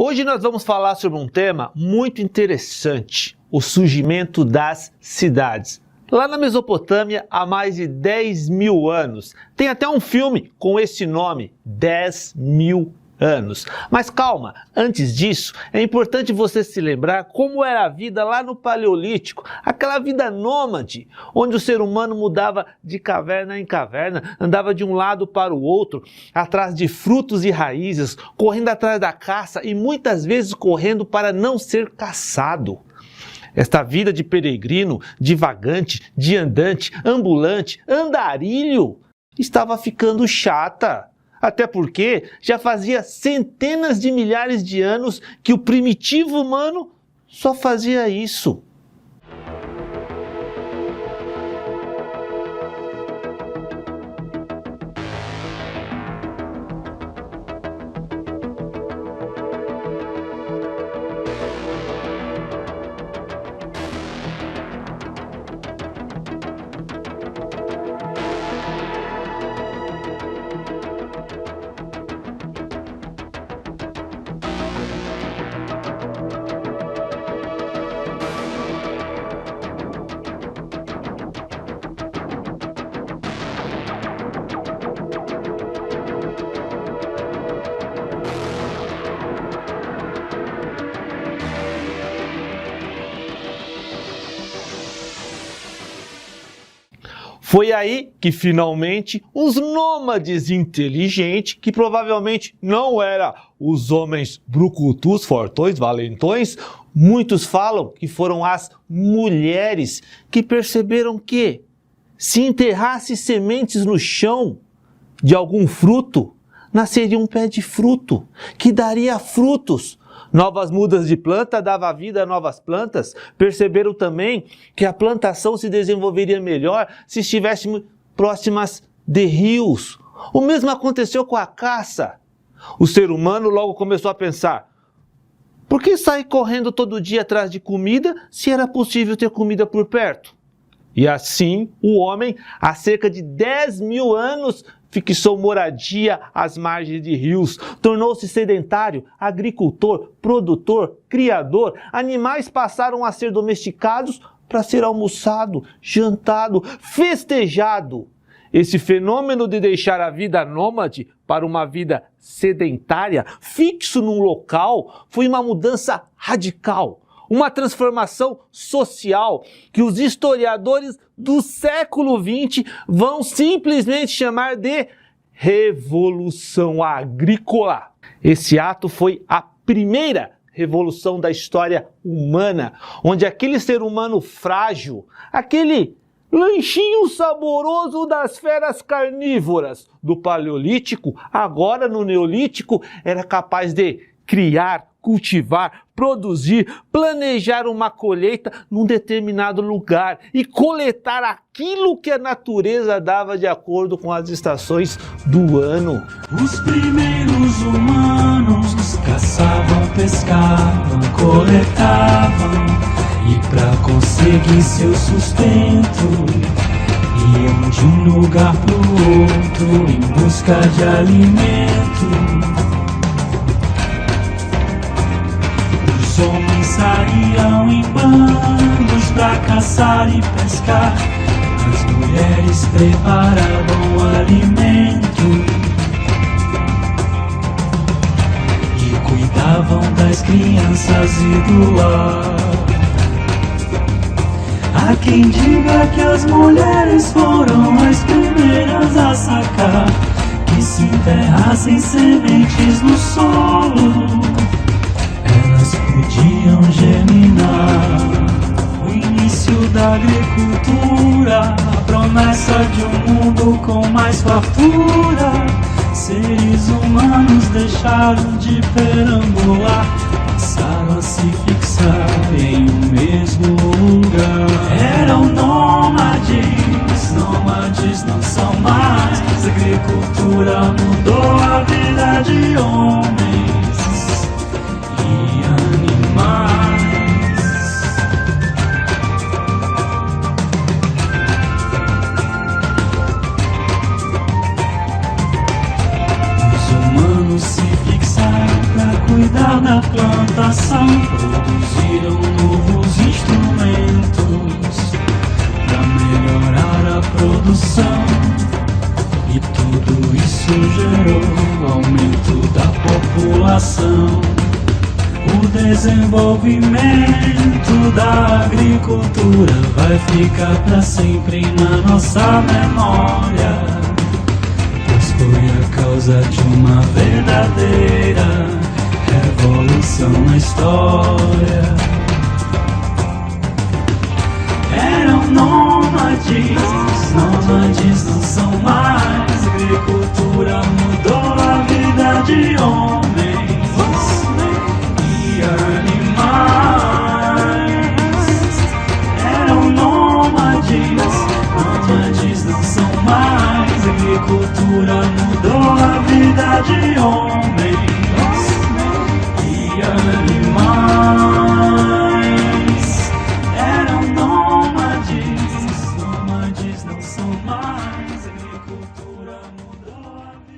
Hoje nós vamos falar sobre um tema muito interessante, o surgimento das cidades. Lá na Mesopotâmia, há mais de 10 mil anos. Tem até um filme com esse nome, 10 mil anos. Mas calma, antes disso, é importante você se lembrar como era a vida lá no Paleolítico, aquela vida nômade, onde o ser humano mudava de caverna em caverna, andava de um lado para o outro, atrás de frutos e raízes, correndo atrás da caça e muitas vezes correndo para não ser caçado. Esta vida de peregrino, divagante, de andante, ambulante, andarilho, estava ficando chata. Até porque já fazia centenas de milhares de anos que o primitivo humano só fazia isso. Foi aí que finalmente os nômades inteligentes, que provavelmente não eram os homens brucutus, fortões, valentões, muitos falam que foram as mulheres que perceberam que se enterrasse sementes no chão de algum fruto, nasceria um pé de fruto que daria frutos. Novas mudas de planta davam vida a novas plantas. Perceberam também que a plantação se desenvolveria melhor se estivéssemos próximas de rios. O mesmo aconteceu com a caça. O ser humano logo começou a pensar: por que sair correndo todo dia atrás de comida se era possível ter comida por perto? E assim o homem, há cerca de 10 mil anos, fixou moradia às margens de rios, tornou-se sedentário, agricultor, produtor, criador. Animais passaram a ser domesticados para ser almoçado, jantado, festejado. Esse fenômeno de deixar a vida nômade para uma vida sedentária, fixo num local, foi uma mudança radical. Uma transformação social que os historiadores do século XX vão simplesmente chamar de Revolução Agrícola. Esse ato foi a primeira revolução da história humana, onde aquele ser humano frágil, aquele lanchinho saboroso das feras carnívoras do Paleolítico, agora no Neolítico, era capaz de criar, cultivar, produzir, planejar uma colheita num determinado lugar e coletar aquilo que a natureza dava de acordo com as estações do ano. Os primeiros humanos caçavam, pescavam, coletavam e para conseguir seu sustento iam de um lugar pro outro em busca de alimento. Os homens saíam em bandos pra caçar e pescar. As mulheres preparavam o alimento e cuidavam das crianças e do lar. Há quem diga que as mulheres foram as primeiras a sacar, que se enterrassem sementes no solo podiam germinar. O início da agricultura, a promessa de um mundo com mais fartura. Seres humanos deixaram de perambular, passaram a se fixar em um mesmo lugar. Eram nômades, nômades não são mais. A agricultura mudou a vida de homens e animais. Os humanos se fixaram pra cuidar lá na plantação produziram novos instrumentos para melhorar a produção. E tudo isso gerou o aumento da população. O desenvolvimento da agricultura vai ficar para sempre na nossa memória, pois foi a causa de uma verdadeira revolução na história. Eram nômades, nômades não são mais. A agricultura mudou a vida de homens e animais. Eram nômades, nômades não são mais. A agricultura mudou a vida de homens e animais. Eram nômades, nômades não são mais. A agricultura mudou a vida de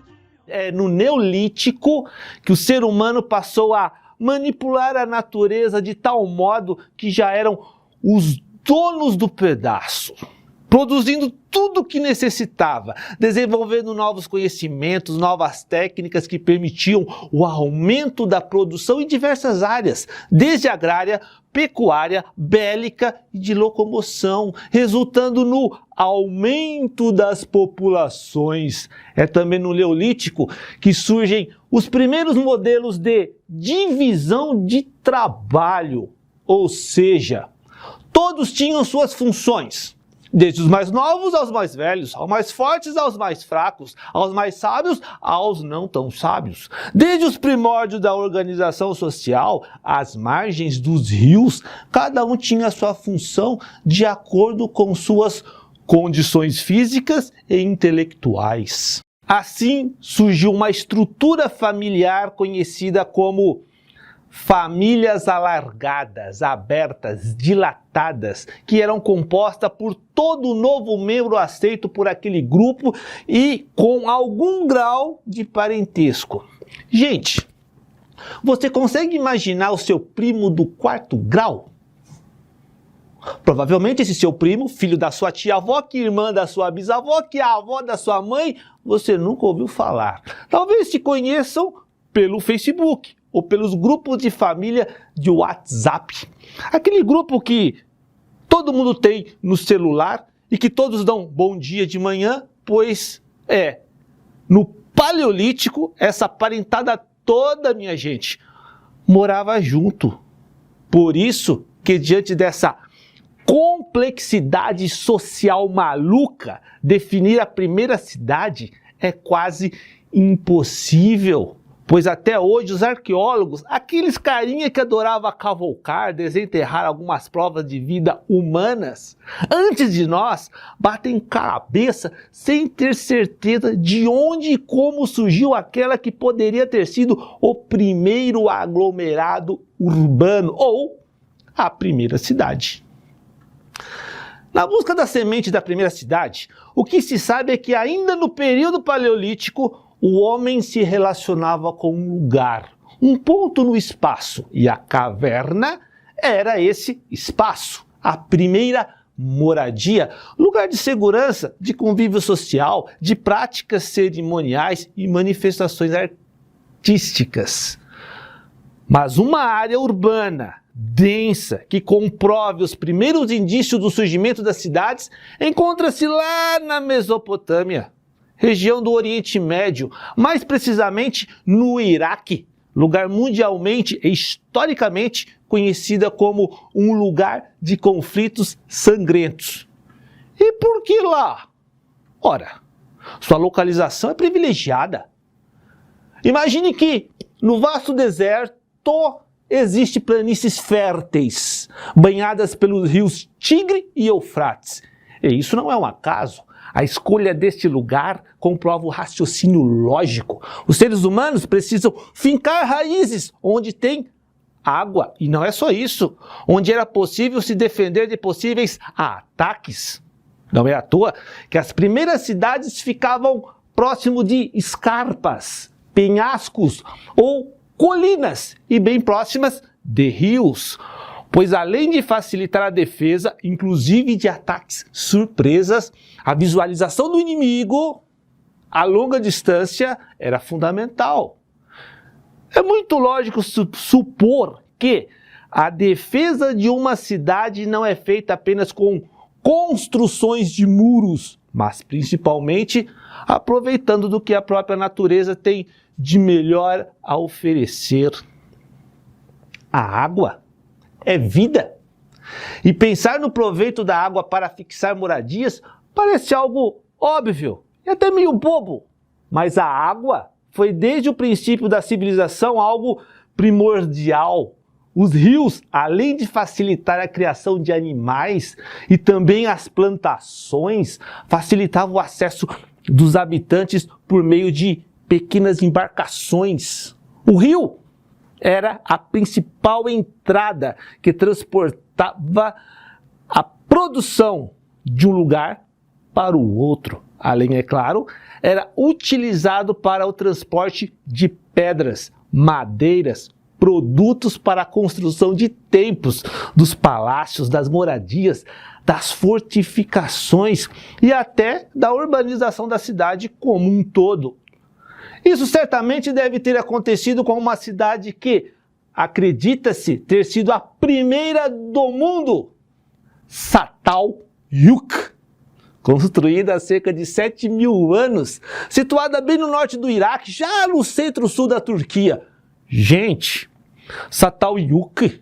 homens. É no Neolítico que o ser humano passou a manipular a natureza de tal modo que já eram os donos do pedaço, produzindo tudo o que necessitava, desenvolvendo novos conhecimentos, novas técnicas que permitiam o aumento da produção em diversas áreas, desde agrária, pecuária, bélica e de locomoção, resultando no aumento das populações. É também no Neolítico que surgem os primeiros modelos de divisão de trabalho, ou seja, todos tinham suas funções, desde os mais novos aos mais velhos, aos mais fortes aos mais fracos, aos mais sábios aos não tão sábios. Desde os primórdios da organização social, às margens dos rios, cada um tinha sua função de acordo com suas condições físicas e intelectuais. Assim surgiu uma estrutura familiar conhecida como famílias alargadas, abertas, dilatadas, que eram compostas por todo novo membro aceito por aquele grupo e com algum grau de parentesco. Gente, você consegue imaginar o seu primo do quarto grau? Provavelmente esse seu primo, filho da sua tia-avó, que irmã da sua bisavó, que é a avó da sua mãe, você nunca ouviu falar. Talvez se conheçam pelo Facebook ou pelos grupos de família de WhatsApp. Aquele grupo que todo mundo tem no celular e que todos dão bom dia de manhã, pois no Paleolítico, essa parentada toda, minha gente, morava junto. Por isso que diante dessa complexidade social maluca, definir a primeira cidade é quase impossível. Pois até hoje os arqueólogos, aqueles carinha que adorava cavalcar, desenterrar algumas provas de vida humanas, antes de nós, batem cabeça sem ter certeza de onde e como surgiu aquela que poderia ter sido o primeiro aglomerado urbano ou a primeira cidade. Na busca da semente da primeira cidade, o que se sabe é que ainda no período paleolítico, o homem se relacionava com um lugar, um ponto no espaço, e a caverna era esse espaço, a primeira moradia, lugar de segurança, de convívio social, de práticas cerimoniais e manifestações artísticas. Mas uma área urbana, densa, que comprove os primeiros indícios do surgimento das cidades, encontra-se lá na Mesopotâmia, região do Oriente Médio, mais precisamente no Iraque, lugar mundialmente e historicamente conhecida como um lugar de conflitos sangrentos. E por que lá? Ora, sua localização é privilegiada. Imagine que no vasto deserto existem planícies férteis, banhadas pelos rios Tigre e Eufrates. E isso não é um acaso. A escolha deste lugar comprova o raciocínio lógico. Os seres humanos precisam fincar raízes onde tem água. E não é só isso. Onde era possível se defender de possíveis ataques. Não é à toa que as primeiras cidades ficavam próximo de escarpas, penhascos ou colinas e bem próximas de rios, pois além de facilitar a defesa, inclusive de ataques surpresas, a visualização do inimigo a longa distância era fundamental. É muito lógico supor que a defesa de uma cidade não é feita apenas com construções de muros, mas principalmente aproveitando do que a própria natureza tem de melhor a oferecer. A água é vida. E pensar no proveito da água para fixar moradias parece algo óbvio e até meio bobo. Mas a água foi desde o princípio da civilização algo primordial. Os rios, além de facilitar a criação de animais e também as plantações, facilitavam o acesso dos habitantes por meio de pequenas embarcações. O rio era a principal entrada que transportava a produção de um lugar para o outro. Além, é claro, era utilizado para o transporte de pedras, madeiras, produtos para a construção de templos, dos palácios, das moradias, das fortificações e até da urbanização da cidade como um todo. Isso certamente deve ter acontecido com uma cidade que acredita-se ter sido a primeira do mundo, Çatalhöyük, construída há cerca de 7.000 anos, situada bem no norte do Iraque, já no centro-sul da Turquia. Gente, Çatalhöyük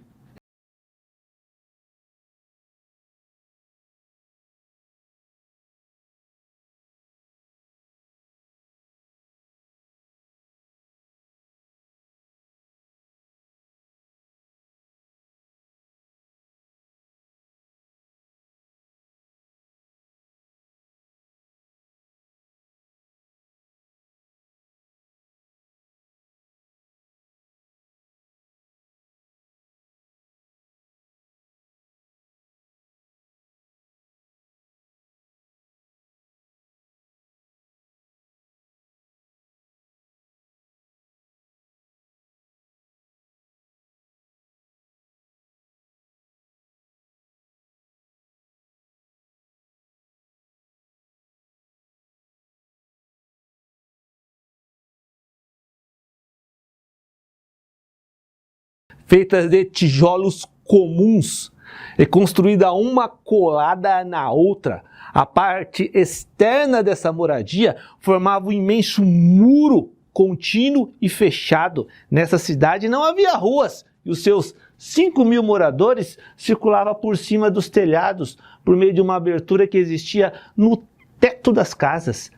feitas de tijolos comuns e construída uma colada na outra. A parte externa dessa moradia formava um imenso muro contínuo e fechado. Nessa cidade não havia ruas e os seus 5.000 moradores circulavam por cima dos telhados por meio de uma abertura que existia no teto das casas.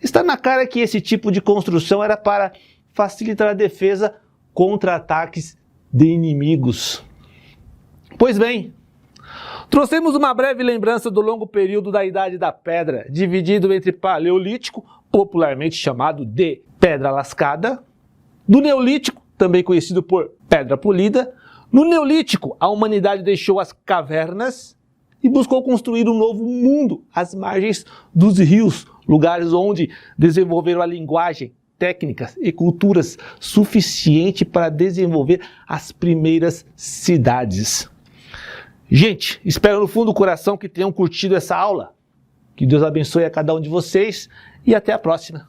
Está na cara que esse tipo de construção era para facilitar a defesa contra ataques de inimigos. Pois bem, trouxemos uma breve lembrança do longo período da Idade da Pedra, dividido entre Paleolítico, popularmente chamado de Pedra Lascada, do Neolítico, também conhecido por Pedra Polida. No Neolítico, a humanidade deixou as cavernas e buscou construir um novo mundo às margens dos rios, lugares onde desenvolveram a linguagem, técnicas e culturas suficiente para desenvolver as primeiras cidades. Gente, espero no fundo do coração que tenham curtido essa aula. Que Deus abençoe a cada um de vocês e até a próxima.